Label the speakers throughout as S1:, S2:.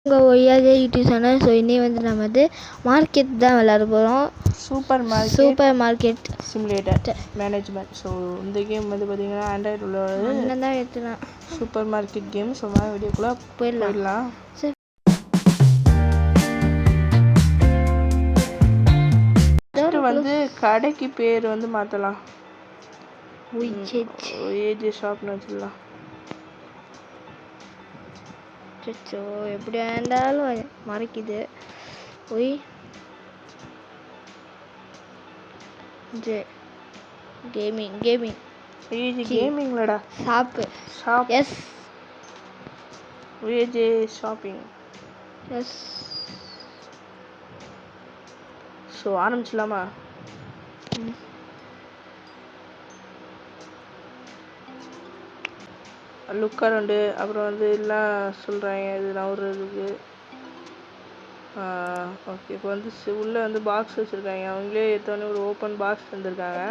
S1: உங்கள் ஒய்யாதே YouTube channel. So இன்னி வந்து நம்ம வந்து மார்க்கெட் தான் விளையாட போகிறோம். Super market
S2: simulator management. So இந்த கேம் வந்து பார்த்தீங்கன்னா ஆண்ட்ராய்டு உள்ளது
S1: அண்ணன் தான் எடுத்துலாம்
S2: சூப்பர் மார்க்கெட் கேம். ஸோ வீடியோக்குள்ளே போயிடலாம்.
S1: சரி,
S2: ஃபஸ்ட்டு வந்து கடைக்கு பேர் வந்து மாற்றலாம்.
S1: உயிச்சேச்
S2: ஏஜே ஷாப்னு வச்சிடலாம்.
S1: சச்சோ எப்படி இருந்தாலும் மறைக்குது. ஒய் ஜே கேமிங்
S2: ஏஜே கேமிங்லடா. Shop
S1: is
S2: AJ shopping.
S1: Yes.
S2: So ஆரம்பிச்சிடலாமா? லுக் அரவுண்டு அப்புறம் வந்து எல்லாம் சொல்கிறாங்க இது நவுறதுக்கு. ஓகே, இப்போ வந்து உள்ளே வந்து பாக்ஸ் வச்சுருக்காங்க. அவங்களே எடுத்தோடனே ஒரு ஓப்பன் பாக்ஸ் தந்துருக்காங்க.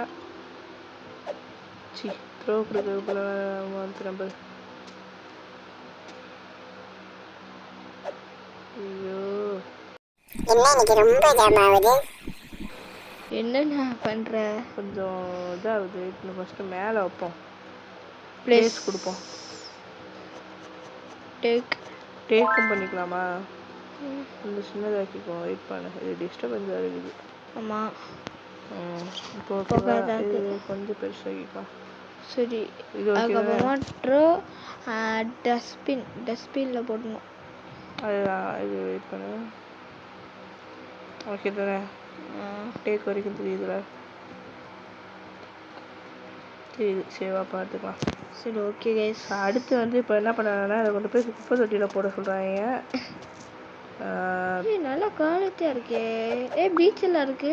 S2: த்ரோ கொடுக்குறதுக்குள்ள நம்ம ஐயோ
S1: என்ன பண்ற?
S2: கொஞ்சம் இதாகுது. இப்போ ஃபஸ்ட்டு மேலே வைப்போம், பிளேஸ் கொடுப்போம். டேக்கும் பண்ணிக்கலாமா? கொஞ்சம் சின்னதாக்கிக்கோ. வெயிட் பண்ணு, இது டிஸ்டர்பன்ஸாக இருக்குது.
S1: ஆமாம்,
S2: இப்போ இது கொஞ்சம் பெருசாகிக்கோ.
S1: சரி,
S2: இது
S1: அதுக்கப்புறமா டஸ்ட்பினில் போடணும்.
S2: அதுதான், இது வெயிட் பண்ணு. ஓகே தானே? டேக் வரைக்கும் தெரியுதுல? தெரியுது. சேவாக பார்த்துக்கலாம்.
S1: சரி, ஓகே கைஸ்.
S2: அடுத்து வந்து இப்போ என்ன பண்ணாங்கன்னா அதை கொண்டு போய் குப்பை தொட்டியில் போட சொல்கிறாங்க.
S1: நல்லா குவாலிட்டியாக இருக்கே. பீச்சில் இருக்கு.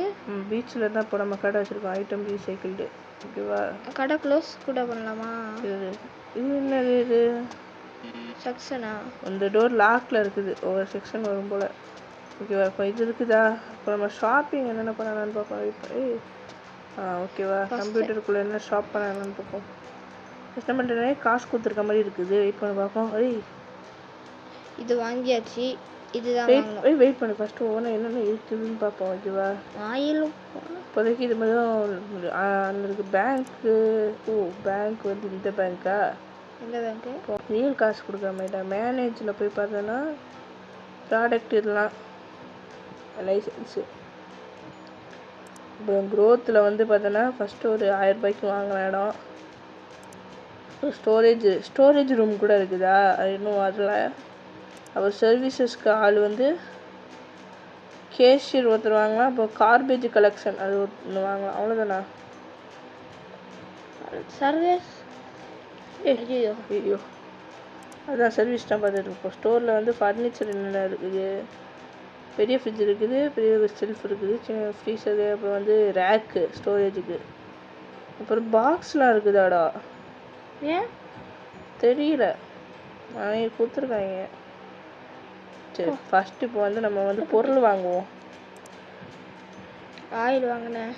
S2: பீச்சில் தான் இப்போ நம்ம கடை வச்சுருக்கோம். Item recycled. ஓகேவா?
S1: கடை க்ளோஸ் கூட பண்ணலாமா?
S2: இது என்னது? இது
S1: செக்ஷனா?
S2: அந்த டோர் லாக்கில் இருக்குது. ஒவ்வொரு செக்ஷன் வரும் போல். ஓகேவா? இப்போ இது இருக்குதா? இப்போ நம்ம ஷாப்பிங் என்னென்ன பண்ணலான்னு பார்ப்போம். இப்போ ஓகேவா? கம்ப்யூட்டருக்குள்ளே என்ன ஷாப் பண்ணலான்னு பார்ப்போம். என்ன பண்ணுறேன், காசு கொடுத்துருக்க மாதிரி இருக்குது. வெயிட் பண்ணி பார்ப்போம்.
S1: இது வாங்கியாச்சு. இதுதான்
S2: வெயிட் பண்ணு. ஃபஸ்ட்டு ஒவ்வொன்றும் என்னென்ன இருக்குதுன்னு பார்ப்போம். ஓகேவா? இப்போதைக்கு இது மாதிரி அங்கே இருக்குது. பேங்க்கு. பேங்க் வந்து இந்த பேங்க்கா?
S1: இந்த பேங்க்கு
S2: ரியல் காசு கொடுக்குற மாதிரிடா. மேனேஜில் போய் பார்த்தோன்னா ப்ராடக்ட் இதெல்லாம் லைசன்ஸு. அப்புறம் க்ரோத்தில் வந்து பார்த்தோன்னா ஃபஸ்ட்டு ஒரு 1000 ரூபாய்க்கு வாங்கின இடம். ஸ்டோரேஜ் ரூம் கூட இருக்குதா? அது இன்னும் வரல. அப்புறம் சர்வீசஸ்க்கு ஆள் வந்து கேஷியர் ஒருத்தர் வாங்கலாம். அப்போ கார்பேஜ் கலெக்ஷன் அது ஒன்று வாங்கலாம். அவ்வளோதானா?
S1: சர்வீஸ்?
S2: ஐயோ, அதுதான் சர்வீஸ் தான் பார்த்துட்டு இருக்கோம். ஸ்டோரில் வந்து ஃபர்னிச்சர் என்னென்ன இருக்குது. பெரிய ஃப்ரிட்ஜ் இருக்குது, பெரிய செல்ஃப் இருக்குது, சின்ன ஃப்ரீசரு, அப்புறம் வந்து ரேக்கு ஸ்டோரேஜுக்கு. அப்புறம் பாக்ஸ்லாம் இருக்குதாடா?
S1: ஏன்
S2: தெரியல, அவங்க கொடுத்துருக்காங்க. சரி, ஃபஸ்ட்டு இப்போ வந்து நம்ம வந்து பொருள் வாங்குவோம்.
S1: ஆயில் வாங்கினேன்.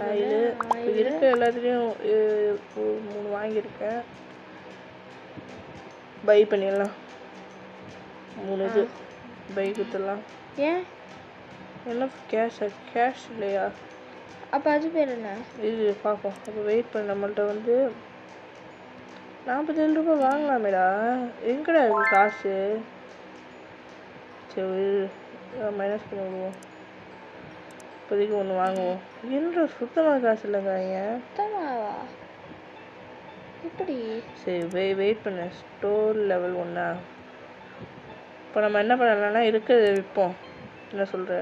S2: ஆயில் இருக்க எல்லாத்துலேயும் 3 வாங்கியிருக்கேன். பை பண்ணிடலாம். 3 இது பை கொடுத்துடலாம்.
S1: ஏன்
S2: என்ன கேஷ் இல்லையா?
S1: அப்போ அது பேர் என்ன?
S2: இது பார்ப்போம். அப்போ வெயிட் பண்ண. நம்மள்கிட்ட வந்து 47 ரூபாய் வாங்கலாமேடா. எங்கடா இருக்குது காசு? சரி, மைனஸ் பண்ணி விடுவோம். இப்போதைக்கு ஒன்று வாங்குவோம். என்ன சுத்தமாக காசு இல்லைங்க.
S1: சுத்தமாவா? எப்படி?
S2: சரி, வெயிட் பண்ண. Store level 1. இப்போ நம்ம என்ன பண்ணலாம்னா இருக்கிறத விற்போம். என்ன சொல்கிற?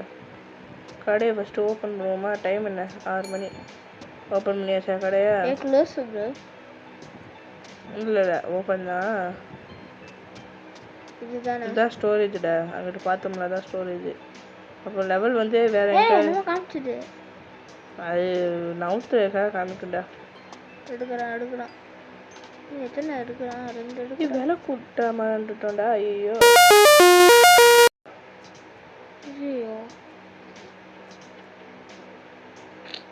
S2: கடையை ஃபஸ்ட்டு ஓப்பன் பண்ணுவோமா? டைம் என்ன? 6 மணி. ஓப்பன் பண்ணியாச்சா கடையா?
S1: க்ளோஸ்.
S2: இல்லை, ஓப்பன் தான். இதுதான் ஸ்டோரேஜ்டா. அங்கிட்டு பார்த்தோம்னா தான் ஸ்டோரேஜ். அப்புறம் லெவல் வந்து வேறு எங்கே
S1: காமிச்சிது?
S2: அது நவுத்துக்காக காமிக்குண்டா.
S1: எடுக்கிறான். எத்தனை எடுக்கிறான்? 2 எடுக்க.
S2: விலை கூட்டாமான்ட்டோம்டா. ஐயோ,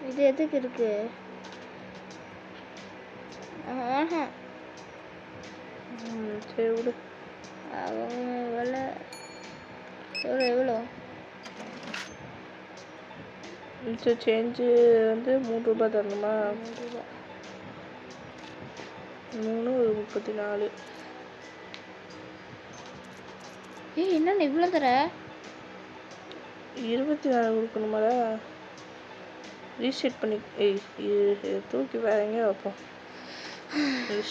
S1: இது எதுக்கு இருக்கு?
S2: சரி விடு.
S1: அவங்க விலை எவ்வளோ
S2: மிச்சம் சேஞ்சு வந்து 3 ரூபாய் தரணுமா? 3 ஒரு 34.
S1: ஏய் என்ன இவ்வளோ தர?
S2: 24 கொடுக்கணுமாடா? ரீசெட் பண்ணி தூக்கி வேற எங்கேயா வைப்போம்.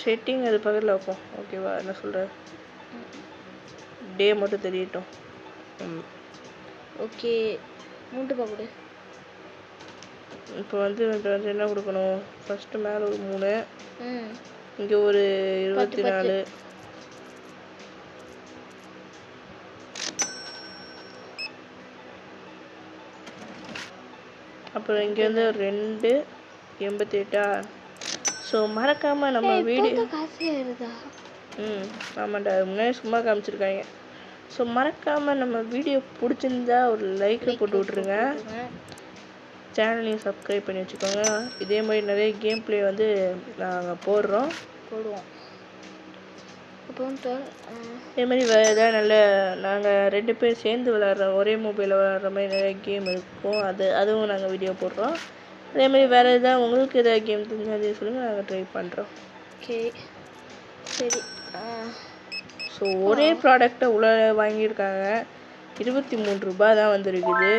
S2: செட்டிங் அது பக்கத்தில் வைப்போம். ஓகேவா? என்ன சொல்கிற? டே மட்டும் தெரியட்டும்.
S1: ஓகே 3 ரூபா கொடு.
S2: இப்போ வந்து என்ன கொடுக்கணும்? ஃபஸ்ட்டு மேலே ஒரு 3, இங்கே ஒரு 24. அப்புறம் இங்கே வந்து 2 88. ஸோ மறக்காமல் நம்ம வீடியோ ஆமாண்டா முன்னாடி சும்மா காமிச்சிருக்காங்க. ஸோ மறக்காமல் நம்ம வீடியோ பிடிச்சிருந்தா ஒரு லைக்கை போட்டு விட்ருங்க. சேனலையும் சப்ஸ்கிரைப் பண்ணி வச்சுக்கோங்க. இதே மாதிரி நிறைய கேம் பிளே வந்து நாங்கள் போடுவோம். இதே மாதிரி வேறு ஏதாவது நல்ல நாங்கள் 2 பேர் சேர்ந்து விளாட்ற ஒரே மொபைலில் விளாட்ற மாதிரி நிறைய கேம் இருக்கும். அதுவும் நாங்கள் வீடியோ போடுறோம். அதே மாதிரி வேறு எதாவது உங்களுக்கு எதாவது கேம் தெரிஞ்சால் சொல்லுங்கள், நாங்கள் ட்ரை பண்ணுறோம்.
S1: ஓகே சரி.
S2: ஸோ ஒரே ப்ராடக்டை உள்ள வாங்கியிருக்காங்க. 23 ரூபாய் தான் வந்துருக்குது.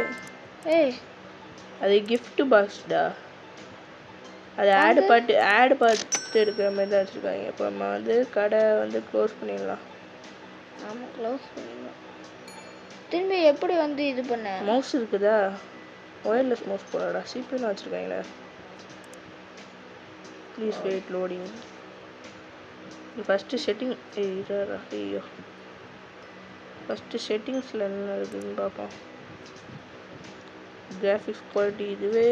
S2: அது கிஃப்ட் பாக்ஸ்டா. அது ஆடு பார்த்து எடுக்கிற மாதிரி தான் வச்சுருக்காங்க. இப்போ நம்ம வந்து கடை வந்து க்ளோஸ் பண்ணிடலாம்.
S1: ஆமாம் க்ளோஸ் பண்ணிடலாம். திரும்பி எப்படி வந்து இது பண்ண?
S2: மவுஸ் இருக்குதா? ஒயர்லெஸ் மவுஸ் போடாடா. சிபியூலாம் வச்சுருக்காங்களே. Please wait loading. First setting ஐயோ ஃபஸ்ட்டு செட்டிங்ஸில் என்ன இருக்குதுன்னு பார்ப்போம். கிராஃபிக்ஸ் குவாலிட்டி இதுவே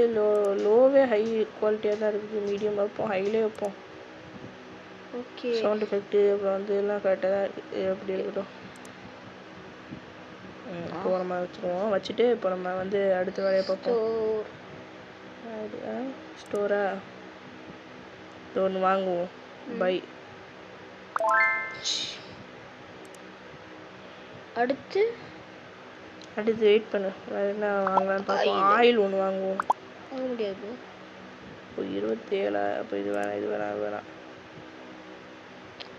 S2: லோவே ஹை குவாலிட்டியாக தான் இருக்குது. மீடியம் வைப்போம், ஹைலே வைப்போம்.
S1: ஓகே
S2: சவுண்ட் எஃபெக்ட்டு அப்புறம் வந்து எல்லாம் கரெக்டாக தான் இருக்குது. எப்படி இருக்கட்டும். இப்போ நம்ம வச்சுருவோம். வச்சுட்டு இப்போ நம்ம வந்து அடுத்த வேலையை பார்ப்போம். ஸ்டோரா இது ஒன்று வாங்குவோம். பை.
S1: அடுத்து
S2: வெயிட் பண்ணு. வேறு என்ன வாங்கலான்னு பார்ப்போம். ஆயில் ஒன்று வாங்குவோம்.
S1: வாங்க முடியாது.
S2: இப்போ 27. அப்போ இது வேணாம்.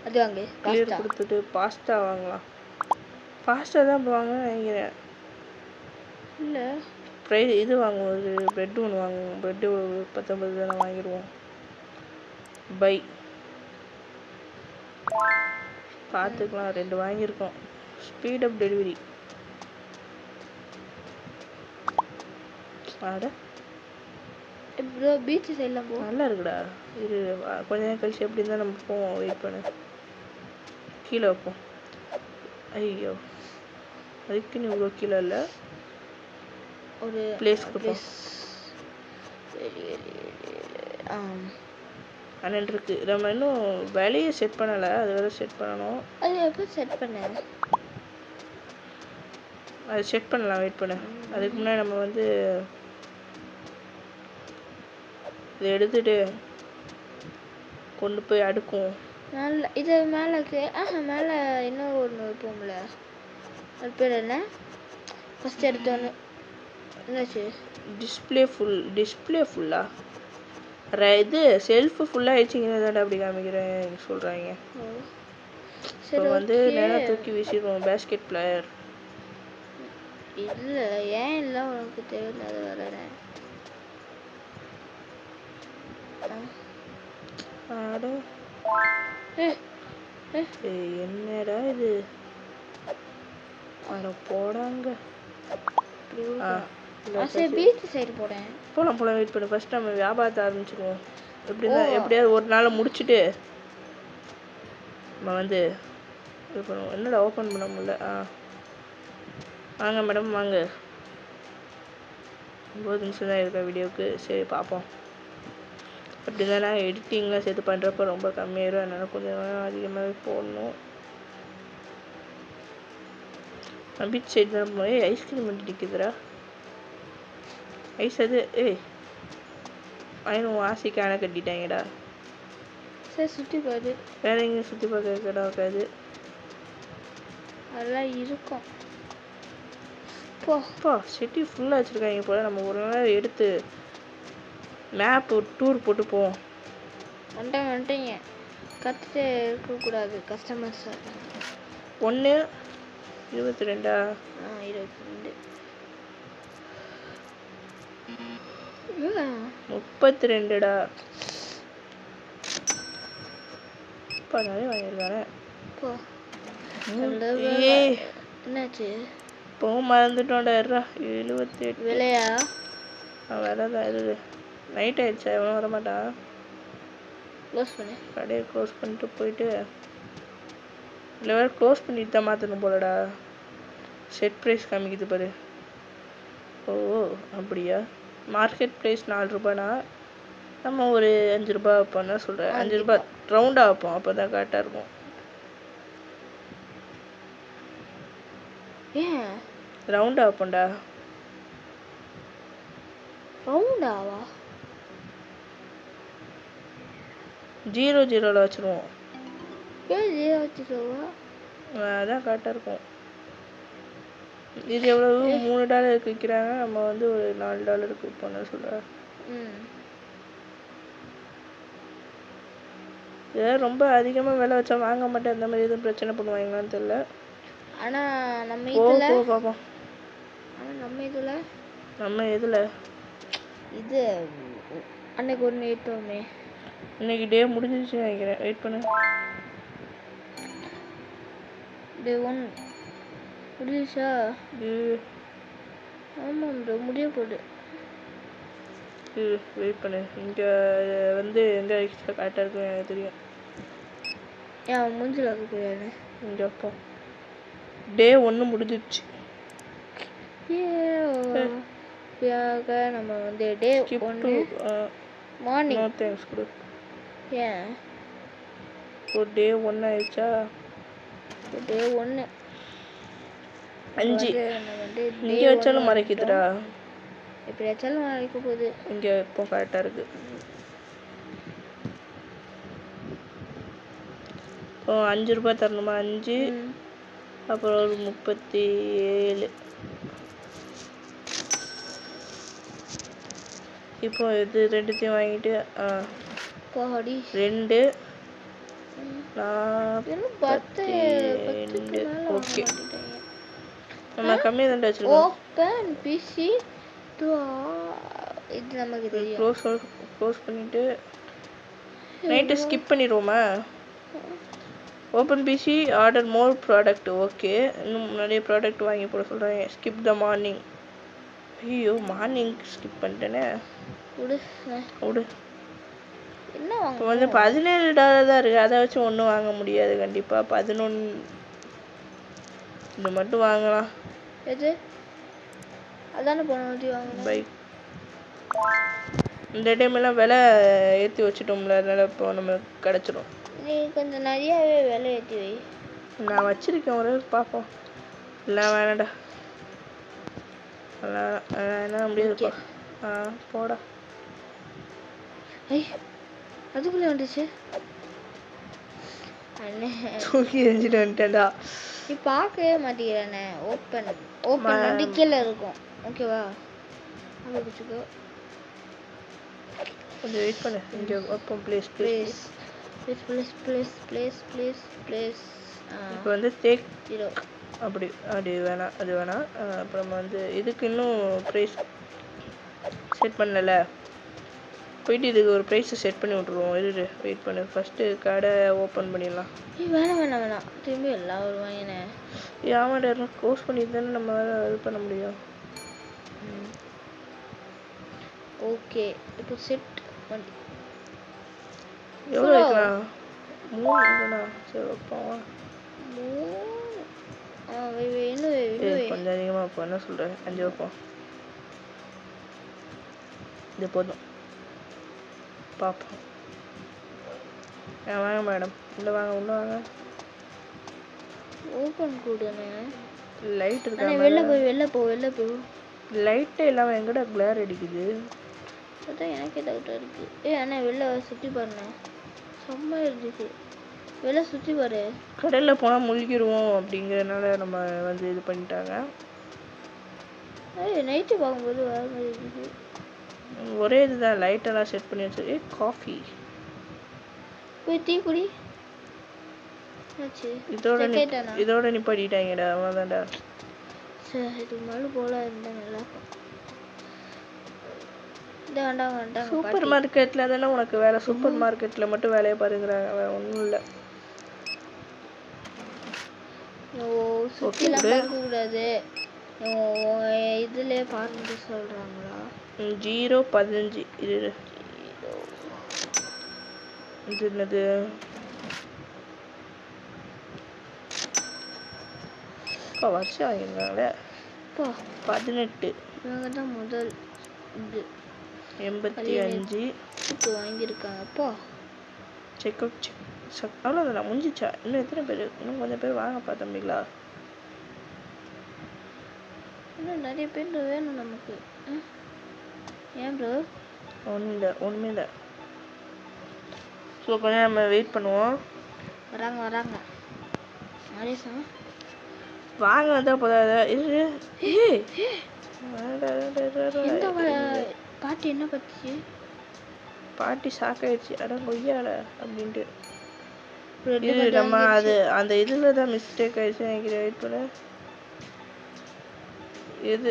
S1: அது வாங்க.
S2: கிளியர் கொடுத்துட்டு பாஸ்தா வாங்கலாம். பாஸ்தா தான் இப்போ வாங்கன்னு நினைக்கிறேன்.
S1: இல்லை
S2: ப்ரைஸ் இது வாங்குவோம். ஒரு ப்ரெட்டு ஒன்று வாங்குவோம். ப்ரெட்டு 19 தானே வாங்கிடுவோம். பை. பார்த்துக்கலாம். 2 வாங்கியிருக்கோம். Speed up delivery. ஆட
S1: ப்ரோ பீச் சைடில் போ.
S2: நல்லா இருக்குடா. இது கொஞ்ச நேரம் கழிச்சு எப்படி இருந்தால் நம்ம போவோம். வெயிட் பண்ணு. கீழே வைப்போம். ஐயோ அதுக்குன்னு இவ்வளோ கீழே இல்லை.
S1: ஒரு
S2: பிளேஸ் கொடுப்போம். அண்ணன் இருக்கு. நம்ம இன்னும் வேலையை செட் பண்ணலை. அது வேறு செட் பண்ணணும்.
S1: அது எப்போ செட் பண்ண?
S2: அது செட் பண்ணலாம். வெயிட் பண்ணு. அதுக்கு முன்னாடி நம்ம வந்து இதை எடுத்துட்டு கொண்டு போய் அடுக்குவோம்.
S1: மேலே இது மேலேக்கு மேலே இன்னும் ஒன்று வைப்போம்ல. அது பேர் என்ன? ஃபஸ்ட் எடுத்தோன்னு என்னாச்சு? டிஸ்பிளே ஃபுல்லா இது செல்ஃபு ஃபுல்லாக ஆயிடுச்சிங்கன்னா தானே அப்படி காமிக்கிறேன் சொல்கிறாங்க. இப்போ வந்து நேராக தூக்கி வீசிடுவோம். பேஸ்கெட் பிளேயர் இல்லை ஏன் இல்லை உனக்கு தெரியல. அது வரேன்.
S2: என்னடா இது? அட போடாங்க.
S1: பீச் சைடு போறேன்.
S2: போலாம் வெயிட் பண்ணு. ஃபர்ஸ்ட் நம்ம வியாபாரத்தை ஆரம்பிச்சிடுவோம். எப்படியாவது ஒரு நாளை முடிச்சுட்டு நம்ம வந்து இது பண்ணுவோம். என்னடா ஓப்பன் பண்ண முடியல? வாங்க மேடம் வாங்க. 9 நிமிஷம் தான் இருக்கா வீடியோவுக்கு. சரி பார்ப்போம். அப்படி தானே எடிட்டிங்லாம் சேர்த்து பண்ணுறப்ப ரொம்ப கம்மியாயிடும். அதனால் கொஞ்சம் அதிகமாகவே போடணும். பீச் சைடு தான் போய் ஐஸ்கிரீம் மட்டும் நிற்குதுரா. ஐஸ் அது உன் ஆசைக்கு அணை கட்டிட்டாங்கடா.
S1: சரி சுற்றி பாரு.
S2: வேற எங்கேயும் சுற்றி பார்க்க கடை இருக்காது.
S1: அதெல்லாம் இருக்கும். போ
S2: அப்பா சிட்டி ஃபுல்லாக வச்சுருக்காங்க போல. நம்ம ஒரு நாள் எடுத்து மேப் டூர் போட்டு போவோம்.
S1: வந்துட்டீங்க கற்றுட்டு இருக்கக்கூடாது கஸ்டமர்ஸ்.
S2: 1 22
S1: 22
S2: 32டா. அப்பா நிறைய வாங்கியிருக்கானே.
S1: போ
S2: ஏய்
S1: என்னாச்சு?
S2: இப்போவும் மறந்துட்டோம்டா. 78
S1: விலையா?
S2: விலை தான். இது நைட் ஆயிடுச்சா? எவனும் வரமாட்டான்.
S1: க்ளோஸ் பண்ணு.
S2: கடையை க்ளோஸ் பண்ணிட்டு போயிட்டு இல்லை வேறு க்ளோஸ் பண்ணிட்டு தான் மாற்றணும் போலடா. செட் ப்ரைஸ் காமிக்குது பாரு. ஓ அப்படியா? மார்க்கெட் ப்ரைஸ் 4 ரூபானா நம்ம ஒரு 5 ரூபா வைப்போம்னா சொல்கிறேன். 5 ரூபா ரவுண்டாக வைப்போம், அப்போ தான் கரெக்டாக இருக்கும்.
S1: ஏன்
S2: ரவுண்டாக வைப்போம்டா.
S1: ரவுண்டாவா?
S2: 0 வச்சுருவோம்.
S1: ஏன் 0 வச்சுருவா?
S2: அதான் கரெக்டாக இருக்கும். இது எவ்வளவு? $3 விற்கிறாங்க. நம்ம வந்து ஒரு $4 விற்போம்னு சொல்கிறேன். ஏதாவது ரொம்ப அதிகமாக விலை வச்சா வாங்க மாட்டேன். அந்த மாதிரி எதுவும் பிரச்சனை பண்ணுவாங்களான்னு தெரியல.
S1: ஆனால் நம்ம
S2: இதில் பார்ப்போம். நம்ம இதில்
S1: இது அன்னைக்கு ஒன்று ஏற்றோமே.
S2: இன்னைக்கு டே முடிஞ்சிருச்சுன்னு நினைக்கிறேன். வெயிட் பண்ணு.
S1: டே 1 முடிஞ்சிச்சா? ஆமாம் ப்ரோ முடிய போகுது.
S2: வெயிட் பண்ணு. இங்கே வந்து எங்கே எக்ஸ்ட்ரா கரெக்டாக இருக்கும் எனக்கு தெரியும்.
S1: ஏன் மூஞ்சில் வைக்க போயாரு?
S2: இங்கே அப்போ டே 1 முடிஞ்சிருச்சு.
S1: நம்ம வந்து டே 1 மார்னிங்.
S2: நோ தேங்க்ஸ் கொடு.
S1: ஏன்
S2: ஒரு டே 1 ஆயிடுச்சா?
S1: டே 1
S2: 5 இங்கே வச்சாலும் மறைக்குதுடா.
S1: எப்படி வச்சாலும் மறைக்க போகுது.
S2: இங்கே இப்போ கரெக்டாக இருக்கு. இப்போ 5 ரூபாய் தரணுமா? 5 அப்புறம் ஒரு 37. இப்போ இது ரெண்டுத்தையும் வாங்கிட்டு 2 42. ஓகே நம்ம கம்மியாக தான் வச்சுருக்கோம்.
S1: ஓப்பன் பிசி இது நமக்கு தெரியும்.
S2: க்ளோஸ் பண்ணிவிட்டு நைட்டு ஸ்கிப் பண்ணிடுவோமா? Open PC order more product. Okay இன்னும் நிறைய ப்ராடக்ட் வாங்கி போட சொல்கிறாங்க. Skip the morning. ஐயோ மார்னிங் ஸ்கிப் பண்ணிட்டேனே. விடு.
S1: என்ன
S2: இப்போ வந்து $17 தான் இருக்குது. அதை வச்சு ஒன்றும் வாங்க முடியாது கண்டிப்பாக. 11 இது மட்டும் வாங்கலாம்.
S1: எது? அதானே போனோம் வாங்கணும்.
S2: பைக் இந்த டைமெல்லாம் விலை ஏற்றி வச்சுட்டோம்ல, அதனால் இப்போ நம்மளுக்கு கிடச்சிடும்.
S1: நீ கொஞ்சம் நிறையாவே விலை ஏற்றி வை.
S2: நான் வச்சுருக்கேன் ஒரு பார்ப்போம். இல்லை வேணாடா. என்ன முடியாது. போடா.
S1: அதுக்குள்ளே வந்துச்சு.
S2: தூக்கி எரிஞ்சிட்டு வந்துட்டேன்டா.
S1: நீ பார்க்கவே மாட்டேங்கிறானே. ஓப்பன் வந்து கீழே இருக்கும். ஓகேவா? வச்சுக்கோ.
S2: கொஞ்சம் வெயிட் பண்ணு. இங்கே ஓப்பன் ப்ளேஸ். இப்போ வந்து டேக் 0 அப்படி வேணாம். அது வேணாம். அப்புறம் வந்து இதுக்கு இன்னும் ப்ரைஸ் செட் பண்ணல. போயிட்டு இதுக்கு ஒரு ப்ரைஸை செட் பண்ணி விட்ருவோம். வெயிட் பண்ணு. ஃபஸ்ட்டு கடை ஓப்பன் பண்ணிடலாம்.
S1: வேணாம் திரும்பி எல்லாம் வருவாங்கண்ணே.
S2: ஆமாடா க்ளோஸ் பண்ணிட்டு தானே நம்ம இது பண்ண முடியும்.
S1: ஓகே இப்போ செட் பண்ணி
S2: எவ்வளோ வைக்கலாம்? 3 இல்லைண்ணா. சரி வைப்போம். கொஞ்சம் அதிகமாக வைப்போம். என்ன சொல்கிறேன்? 5 வைப்போம். இது போதும். பார்ப்போம். வாங்க மேடம். உள்ளே வாங்க.
S1: ஓப்பன் கூடனே.
S2: லைட் இருக்கா?
S1: வெளில போ.
S2: லைட்டே இல்லாமல் எங்கடா கிளேர் அடிக்குது?
S1: அதான் எனக்கே டவுட்டாக இருக்குது. அண்ணா வெளில சுற்றி பாருண்ணே. செம்ம இருந்துச்சு. வெளில சுற்றி பாரு.
S2: கடையில் போனால் முழுகிடுவோம் அப்படிங்கிறதுனால நம்ம வந்து இது பண்ணிட்டாங்க.
S1: நைட்டு பார்க்கும்போது வேற மாதிரி இருந்துச்சு.
S2: ஒரே இதுதான், லைட்டெல்லாம் செட் பண்ணி வச்சு. காஃபி
S1: போய் டீ குடி.
S2: இதோட நிப்பாட்டிட்டாங்கடா, அவ்வளோதான்டா.
S1: சரி இதுக்கு மேலே போல இருந்தால் நல்லா இருக்கும்.
S2: சூப்பர் மார்க்கெட்ல தானே உனக்கு வேலை, சூப்பர் மார்க்கெட்ல மட்டும் வேலையை பாருங்கிறாங்க, வேற ஒன்றும் இல்லை.
S1: சுற்றிலாம் பார்க்கக்கூடாது, இதுல பார்த்து சொல்கிறாங்களா?
S2: 0-15 இது என்னது? இப்போ வருஷம் ஆகிருந்தாங்களே 18.
S1: இவங்க தான் முதல் இது
S2: 85
S1: இப்போ வாங்கியிருக்காங்கப்பா.
S2: செக் அவ்வளோதான் முடிஞ்சிச்சா? இன்னும் எத்தனை பேர்? இன்னும் கொஞ்சம் பேர் வாங்கப்பா தம்பிங்களா.
S1: இன்னும் நிறைய பேர் வேணும் நமக்கு. ஏன் ப்ரோ?
S2: ஒன்றுமே இல்லை. ஸோ கொஞ்சம் நம்ம வெயிட் பண்ணுவோம்.
S1: வராங்க
S2: வாங்க வந்தால் போதாத. இது
S1: பாட்டி என்ன பத்துச்சு?
S2: பாட்டி ஷாக்காயிடுச்சு. அட கொய்யால அப்படின்ட்டு. இது நம்ம அது அந்த இதில் தான் மிஸ்டேக் ஆயிடுச்சு நினைக்கிறேன். வெயிட் பண்ண. இது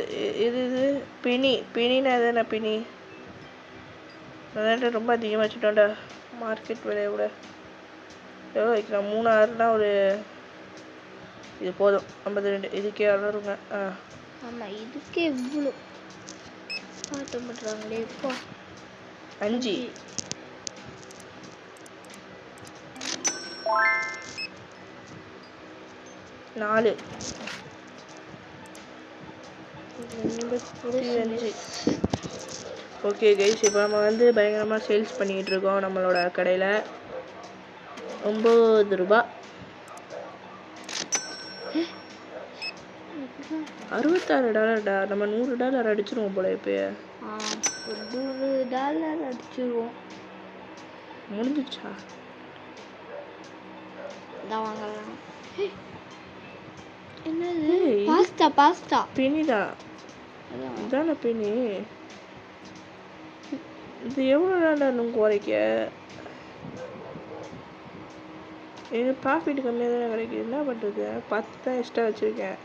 S2: பிணினா எதுனா பிணி அதான் ரொம்ப அதிகமாக வச்சுட்டோம்டா மார்க்கெட் விலையை விட. எவ்வளோ வைக்கலாம்? 3-6னா ஒரு இது போதும். 52 இதுக்கே வளருங்க.
S1: ஆமாம் இதுக்கே இவ்வளோ பாட்டு பண்ணுறாங்களே இப்போ.
S2: 5 4 85. ஓகே கைஸ், இப்போ நம்ம வந்து பயங்கரமாக சேல்ஸ் பண்ணிக்கிட்டு இருக்கோம் நம்மளோட கடையில். 9 ரூபா. $66. நம்ம $100 அடிச்சிருவோம் போல. இப்போ
S1: $100 அடிச்சிருவோம்.
S2: முடிஞ்சிச்சா?
S1: வாங்கலாம். என்னது? பாஸ்தா
S2: பிணிதான். இதான பிணி. இது எவ்வளோ நாளா இன்னும் குறைக்க? இது ப்ராஃபிட் கம்மியாக தானே கிடைக்குது. என்ன பண்ணுறது? 10 தான் எக்ஸ்ட்ரா வச்சுருக்கேன்.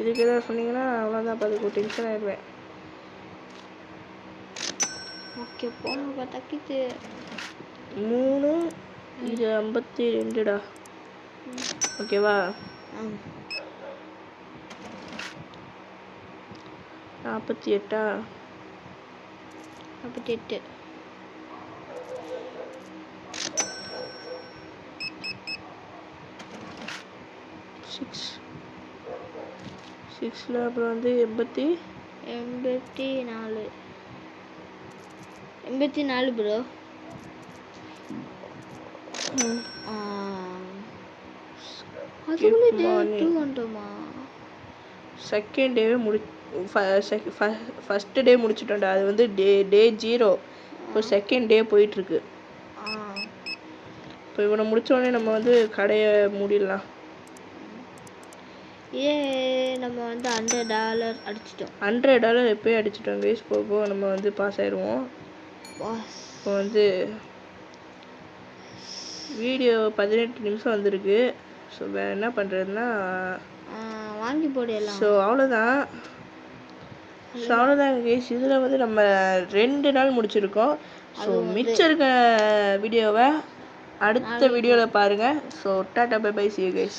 S2: இதுக்கு எதாவது சொன்னீங்கன்னா அவ்வளோதான். அதுக்கு டென்ஷன் ஆகிடுவேன்.
S1: ஓகே போன பார்த்தாக்கிட்டு
S2: 3 இது 52டா. ஓகேவா? 48
S1: 48
S2: 6ல் அப்புறம் வந்து
S1: 84 ப்ரோ.
S2: செகண்ட் டேவே ஃபஸ்ட்டு டே முடிச்சிட்டோம்டா. அது வந்து டே 0. இப்போ செகண்ட் டே போயிட்டுருக்கு. இப்போ இவனை முடித்தோடனே நம்ம வந்து கடையை மூடிடலாம்.
S1: நம்ம வந்து $100 அடிச்சிட்டோம்.
S2: $100 எப்போயே அடிச்சிட்டோம் கைஸ். போக நம்ம வந்து பாஸ் ஆயிடுவோம். இப்போ வந்து வீடியோ 18 நிமிஷம் வந்திருக்கு. ஸோ வேறு என்ன பண்ணுறதுன்னா
S1: வாங்கி போடலாம்.
S2: ஸோ அவ்வளோதான் கைஸ். இதில் வந்து நம்ம 2 நாள் முடிச்சிருக்கோம். ஸோ மிச்சம் இருக்க வீடியோவை அடுத்த வீடியோவில் பாருங்கள். So tata bye bye. See you guys.